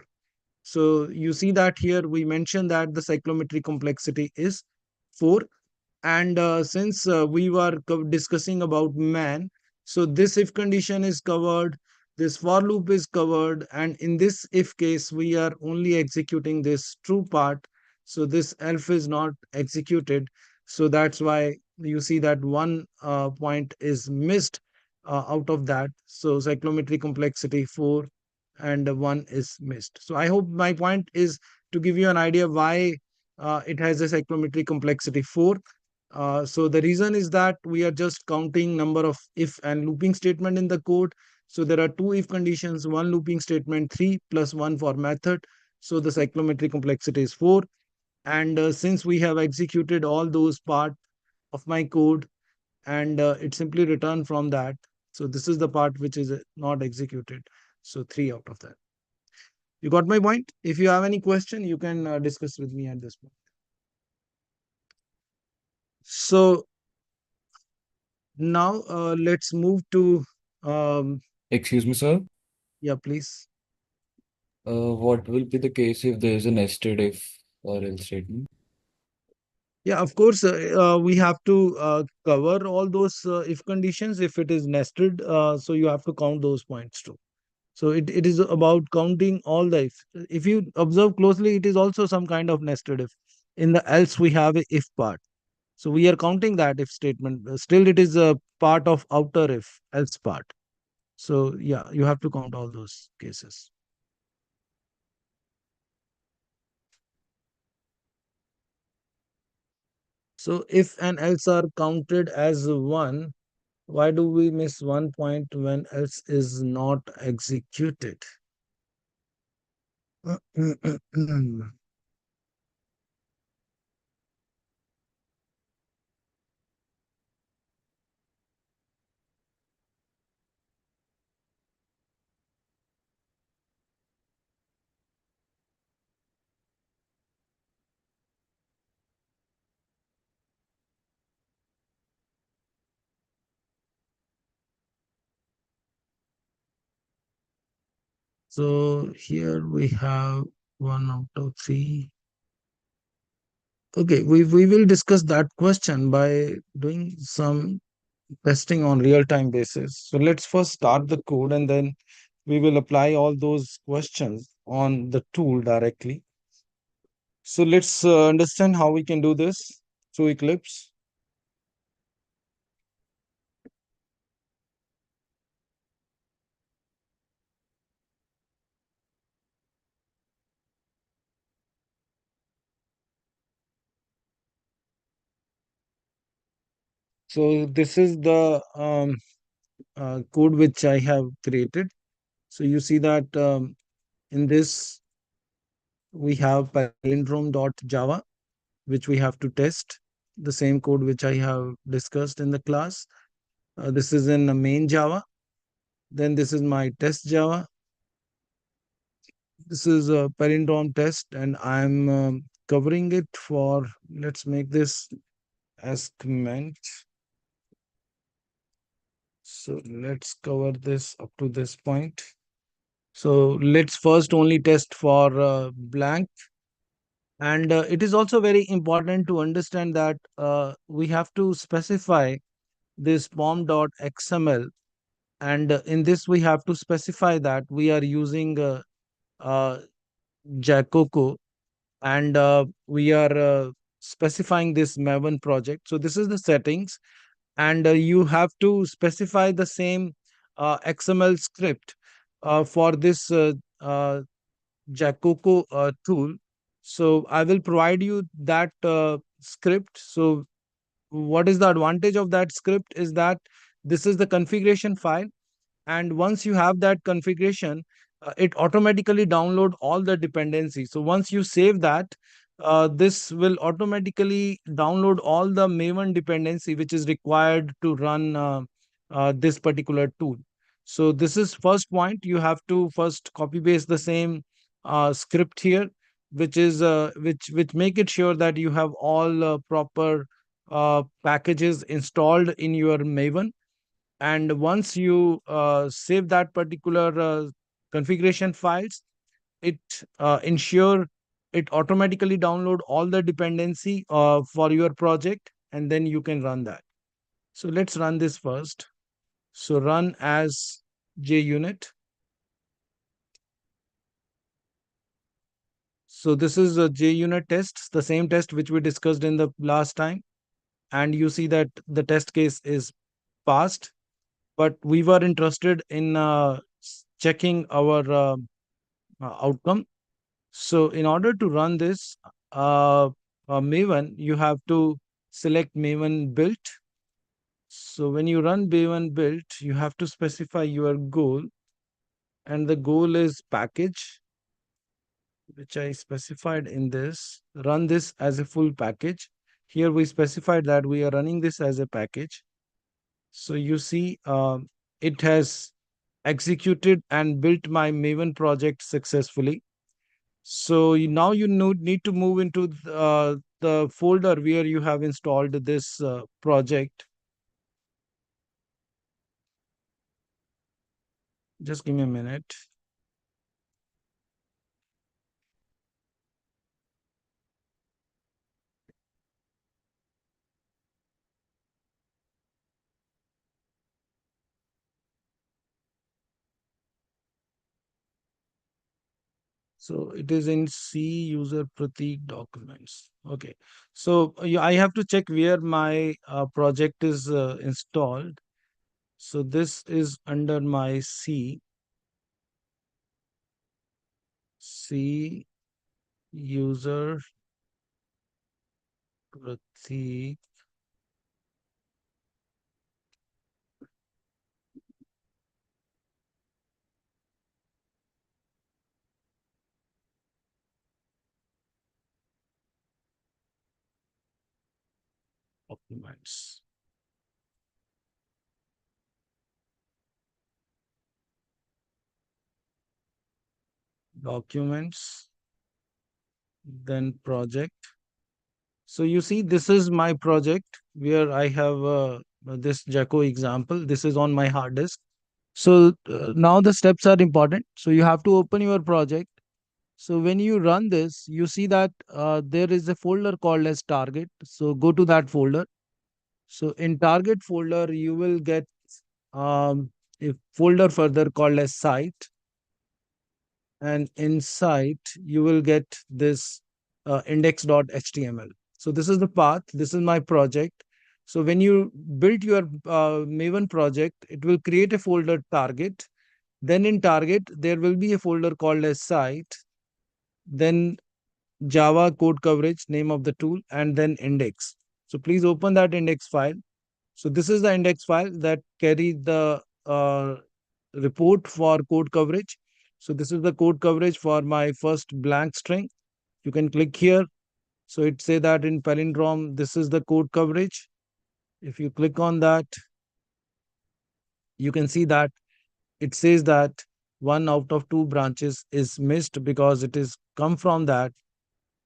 So you see that here we mentioned that the cyclometry complexity is 4. And since we were discussing about man, so this if condition is covered, this for loop is covered, and in this if case, we are only executing this true part. So this elf is not executed. So that's why you see that one point is missed out of that. So cyclometry complexity 4 and 1 is missed. So I hope my point is to give you an idea why it has a cyclometry complexity 4. So the reason is that we are just counting number of if and looping statement in the code. So there are two if conditions, one looping statement, 3 plus 1 for method. So the cyclometry complexity is 4. And since we have executed all those part of my code, and it simply returned from that. So this is the part which is not executed. So 3 out of that. You got my point? If you have any question, you can discuss with me at this point. So now let's move to Excuse me, sir. yeah, please. What will be the case if there is a nested if or else statement? Yeah, of course, we have to cover all those if conditions if it is nested. So you have to count those points too. So it is about counting all the if. If you observe closely, it is also some kind of nested if. In the else, we have a if part. So we are counting that if statement. Still, it is a part of outer if else part. So yeah, you have to count all those cases. So if and else are counted as one, why do we miss one point when else is not executed? So here we have 1 out of 3. Okay, we will discuss that question by doing some testing on real-time basis. So let's first start the code and then we will apply all those questions on the tool directly. So let's understand how we can do this through Eclipse. So this is the code which I have created. So you see that in this we have palindrome.java, which we have to test. The same code which I have discussed in the class. This is in the main Java. Then this is my test Java. This is a palindrome test, and I'm covering it for, let's make this as comment. So let's cover this up to this point. So let's first only test for blank. And it is also very important to understand that we have to specify this pom.xml. And in this, we have to specify that we are using uh, JaCoCo, and we are specifying this Maven project. So this is the settings, and you have to specify the same XML script for this JaCoCo tool. So I will provide you that script. So what is the advantage of that script is that this is the configuration file, and once you have that configuration, it automatically download all the dependencies. So once you save that, this will automatically download all the maven dependency which is required to run this particular tool. So this is first point. You have to first copy paste the same script here, which is which make it sure that you have all proper packages installed in your maven. And once you save that particular configuration files, it ensure it automatically download all the dependency for your project, and then you can run that. So let's run this first. So run as JUnit. So this is a JUnit test, the same test which we discussed in the last time, and you see that the test case is passed. But we were interested in checking our outcome. So in order to run this Maven, you have to select Maven build. So when you run Maven build, you have to specify your goal, and the goal is package, which I specified in this. Run this as a full package. Here we specified that we are running this as a package. So you see, it has executed and built my Maven project successfully. So now you need to move into the folder where you have installed this project. Just give me a minute. So it is in C user Pratik documents. Okay. So I have to check where my project is installed. So this is under my C user Pratik documents. Documents, then project. So you see, this is my project where I have this JaCo example. This is on my hard disk. So now the steps are important. So you have to open your project. So when you run this, you see that there is a folder called as target. So go to that folder. So in target folder, you will get um, a folder further called as site, and in site you will get this index.html. So this is the path. This is my project. So when you build your Maven project, it will create a folder target. Then in target, there will be a folder called as site. Then Java code coverage, name of the tool, and then index. So please open that index file. So this is the index file that carry the report for code coverage. So this is the code coverage for my first blank string. You can click here. So it say that in palindrome, this is the code coverage. If you click on that, you can see that it says that one out of two branches is missed because it is come from that,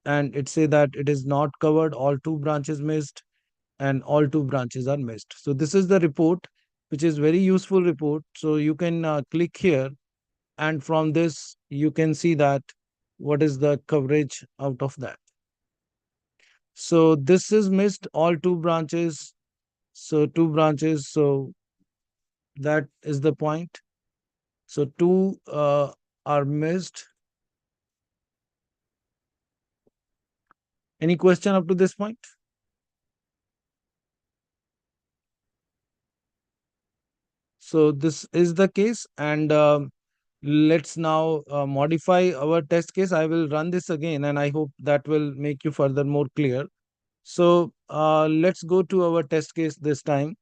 and it say that it is not covered, all two branches missed, and all two branches are missed. So this is the report, which is very useful report. So you can click here, and from this you can see that what is the coverage out of that. So this is missed, all two branches. So two branches. So that is the point. So two are missed. Any question up to this point? So this is the case, and let's now modify our test case. I will run this again, and I hope that will make you further more clear. So let's go to our test case this time.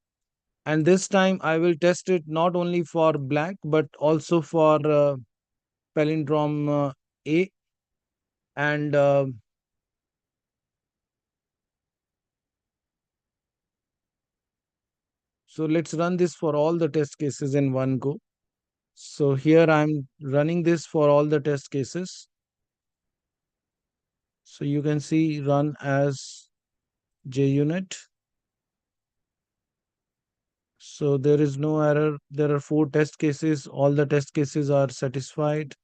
And this time I will test it not only for blank, but also for palindrome A. And so let's run this for all the test cases in one go. So here I'm running this for all the test cases. So you can see run as JUnit. So there is no error. There are four test cases. All the test cases are satisfied.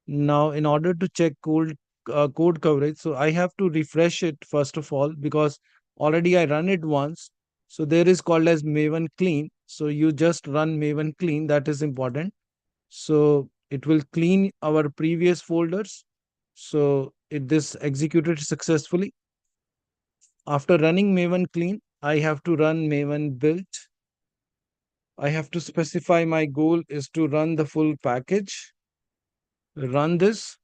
Now, in order to check code coverage, so I have to refresh it first of all because already I run it once. So there is called as Maven clean. So you just run Maven clean. That is important. So it will clean our previous folders. So this executed successfully. After running Maven clean, I have to run Maven build. I have to specify my goal is to run the full package. Run this.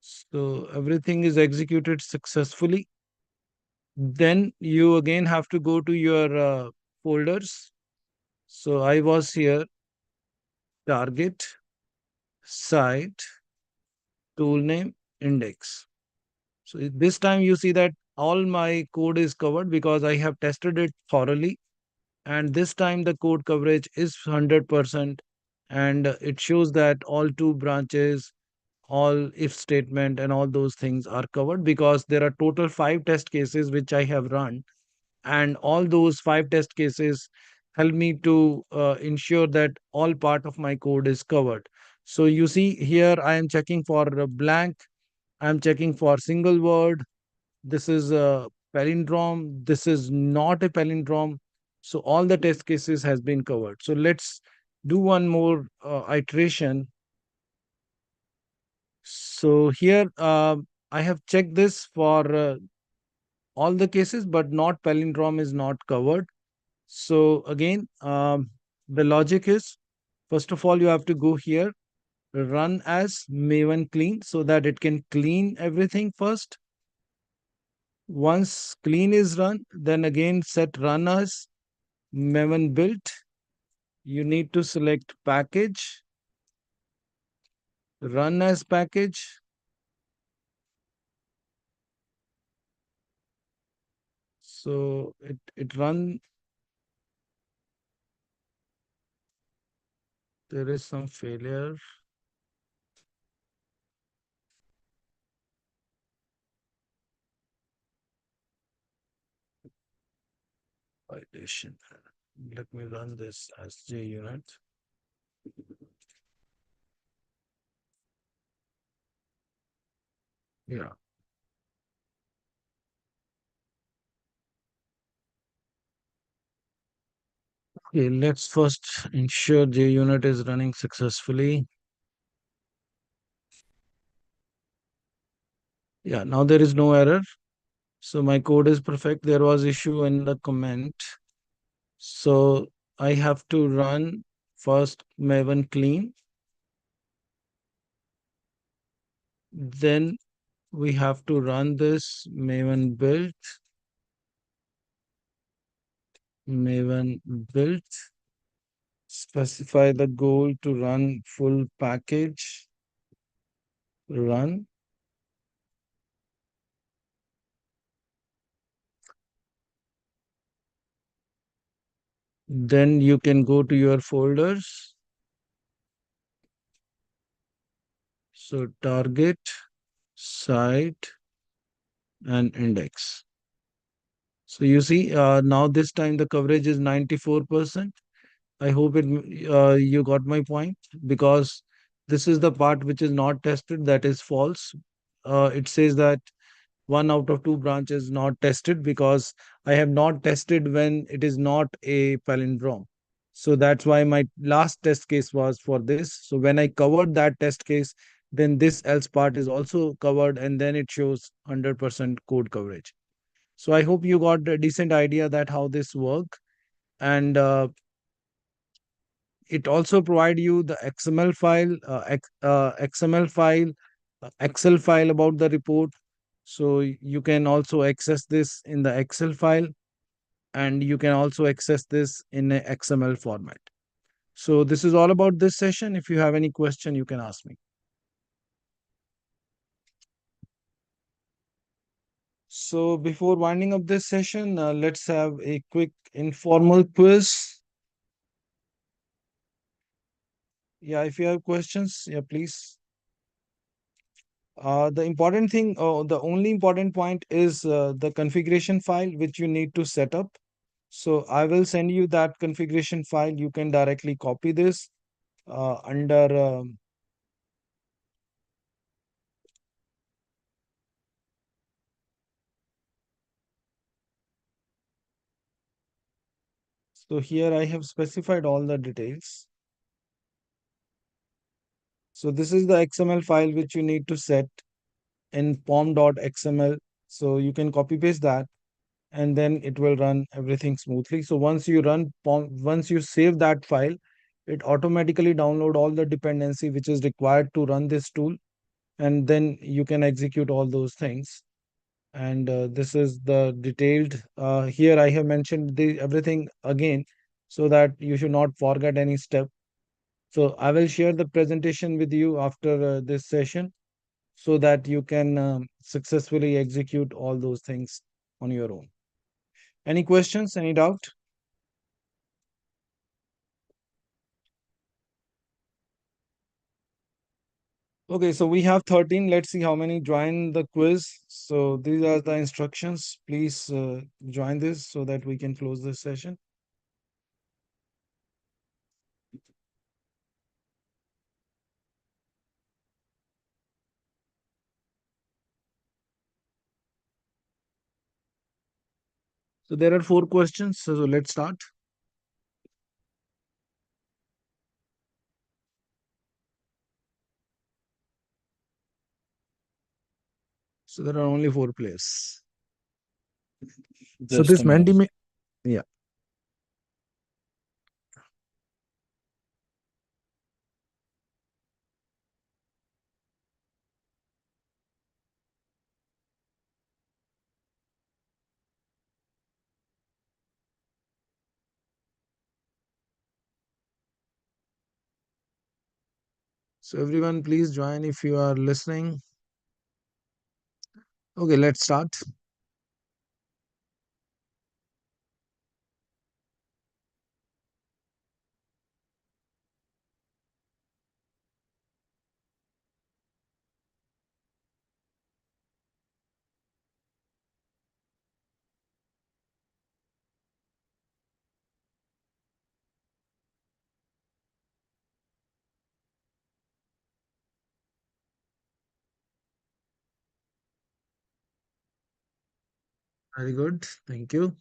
So everything is executed successfully. Then you again have to go to your folders. So I was here, target, site, tool name, index. So this time you see that all my code is covered because I have tested it thoroughly. And this time the code coverage is 100%. And it shows that all two branches, all if statement and all those things are covered because there are total five test cases which I have run, and all those five test cases help me to ensure that all part of my code is covered. So you see here I am checking for a blank, I am checking for single word, this is a palindrome, this is not a palindrome. So all the test cases has been covered. So let's do one more iteration. So here I have checked this for all the cases, but not palindrome is not covered. So again, the logic is, first of all, you have to go here, run as Maven clean so that it can clean everything first. Once clean is run, then again set run as Maven build. You need to select package, run as package. So it run, there is some failure. validation. Let me run this as JUnit. Yeah. Okay, let's first ensure JUnit is running successfully. Yeah, now there is no error. So my code is perfect. There was issue in the comment. So I have to run first Maven clean. Then we have to run this Maven build, Maven build, specify the goal to run full package, run. Then you can go to your folders. So target, site, and index. So you see, now this time the coverage is 94%. I hope you got my point, because this is the part which is not tested, that is false. It says that one out of two branches not tested because I have not tested when it is not a palindrome. So that's why my last test case was for this. So when I covered that test case, then this else part is also covered, and then it shows 100% code coverage. So I hope you got a decent idea that how this work. And it also provide you the XML file, XML file, Excel file about the report. So you can also access this in the Excel file, and you can also access this in a XML format. So this is all about this session. If you have any question, you can ask me. So before winding up this session, let's have a quick informal quiz. Yeah, if you have questions, yeah, please. The important thing, the only important point is the configuration file which you need to set up. So I will send you that configuration file. You can directly copy this under. So here I have specified all the details. So this is the XML file which you need to set in pom.xml. So you can copy paste that, and then it will run everything smoothly. So once you run once you save that file, it automatically download all the dependency which is required to run this tool, and then you can execute all those things. And this is the detailed. Here I have mentioned the everything again, so that you should not forget any step. So I will share the presentation with you after this session, so that you can successfully execute all those things on your own. Any questions? Any doubt? Okay, so we have 13. Let's see how many join the quiz. So these are the instructions. Please join this so that we can close this session. So there are 4 questions. So let's start. So there are only 4 players. So Just this a minute. Mandy, yeah. So everyone, please join if you are listening. Okay, let's start. Very good. Thank you.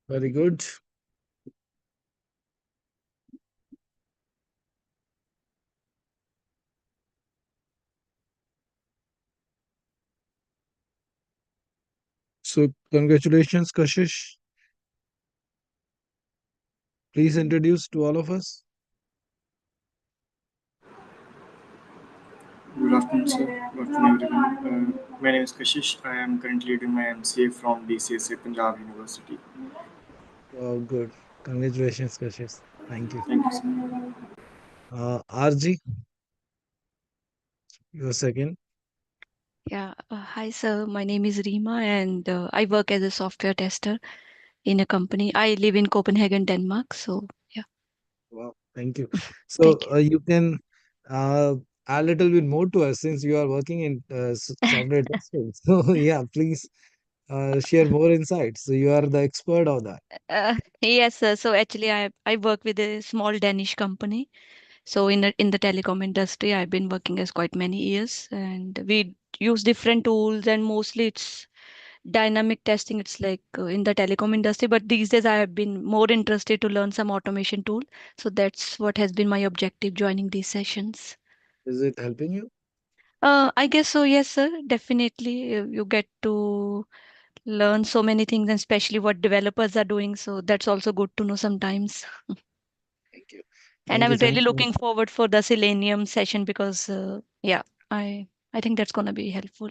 Very good. So, congratulations, Kashish. Please introduce to all of us. Good afternoon, sir. Good afternoon, everyone. My name is Kashish. I am currently doing my MCA from BCSA Punjab University. Oh, good. Congratulations, Kashish. Thank you. Thank you, sir. RG, your second. Yeah. Hi, sir. My name is Rima, and I work as a software tester in a company. I live in Copenhagen, Denmark. So, yeah. Wow, thank you. Thank So, you. you can uh, add a little bit more to us since you are working in software testing. So, yeah, please share more insights. So, you are the expert of that. Yes, sir. So actually, I work with a small Danish company. So in the telecom industry, I've been working as quite many years, and we use different tools, and mostly it's dynamic testing. It's like in the telecom industry, but these days I have been more interested to learn some automation tool. So that's what has been my objective joining these sessions. Is it helping you? I guess so. Yes, sir. Definitely, you get to learn so many things, and especially what developers are doing. So that's also good to know sometimes. Thank you. And Thank I'm you. really Thank you. looking forward for the Selenium session because, yeah, I think that's gonna be helpful.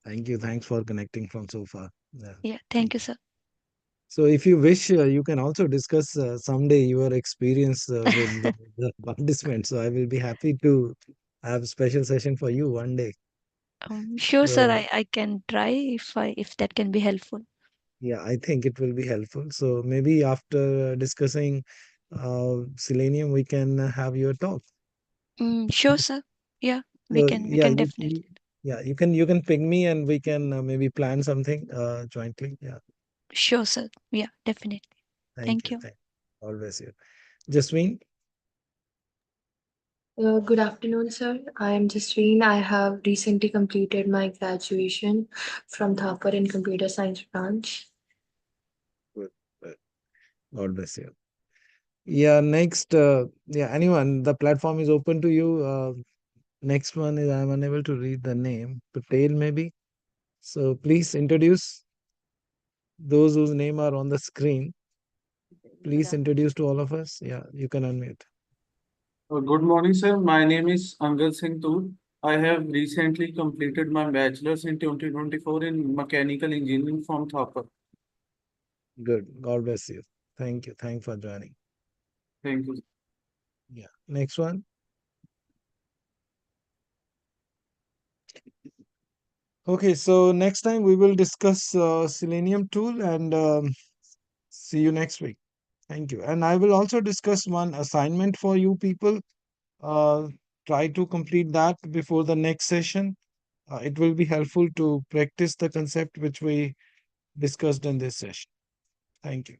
Thank you. Thanks for connecting from so far. Yeah, Yeah, thank thank you, you. sir. So, if you wish, you can also discuss someday your experience with the participants. So, I will be happy to have a special session for you one day. Sure, sir. So, I can try if that can be helpful. yeah, I think it will be helpful. So, maybe after discussing Selenium, we can have your talk. Sure, sir. Yeah, So, we yeah, can definitely. yeah, you can ping me and we can maybe plan something jointly. Yeah, Sure, sir. Yeah, definitely. thank Thank you. you. Thank you. Always here. Jasmine, Good afternoon, sir. I am Jasreen. I have recently completed my graduation from Thapar in Computer Science branch. good, good. Always here. Yeah, next, yeah, anyone, the platform is open to you. Next one is I'm unable to read the name. Patel, maybe. So please introduce. those whose name are on the screen, please Yeah. introduce to all of us. Yeah, you can unmute. Good morning, sir. My name is Angal Singh Toor. I have recently completed my bachelor's in 2024 in mechanical engineering from Thapar. Good. God bless you. Thank you. Thanks for joining. Thank you. Yeah. Next one. Okay, so next time we will discuss Selenium tool and see you next week. Thank you. And I will also discuss one assignment for you people. Uh, Try to complete that before the next session. It will be helpful to practice the concept which we discussed in this session. Thank you.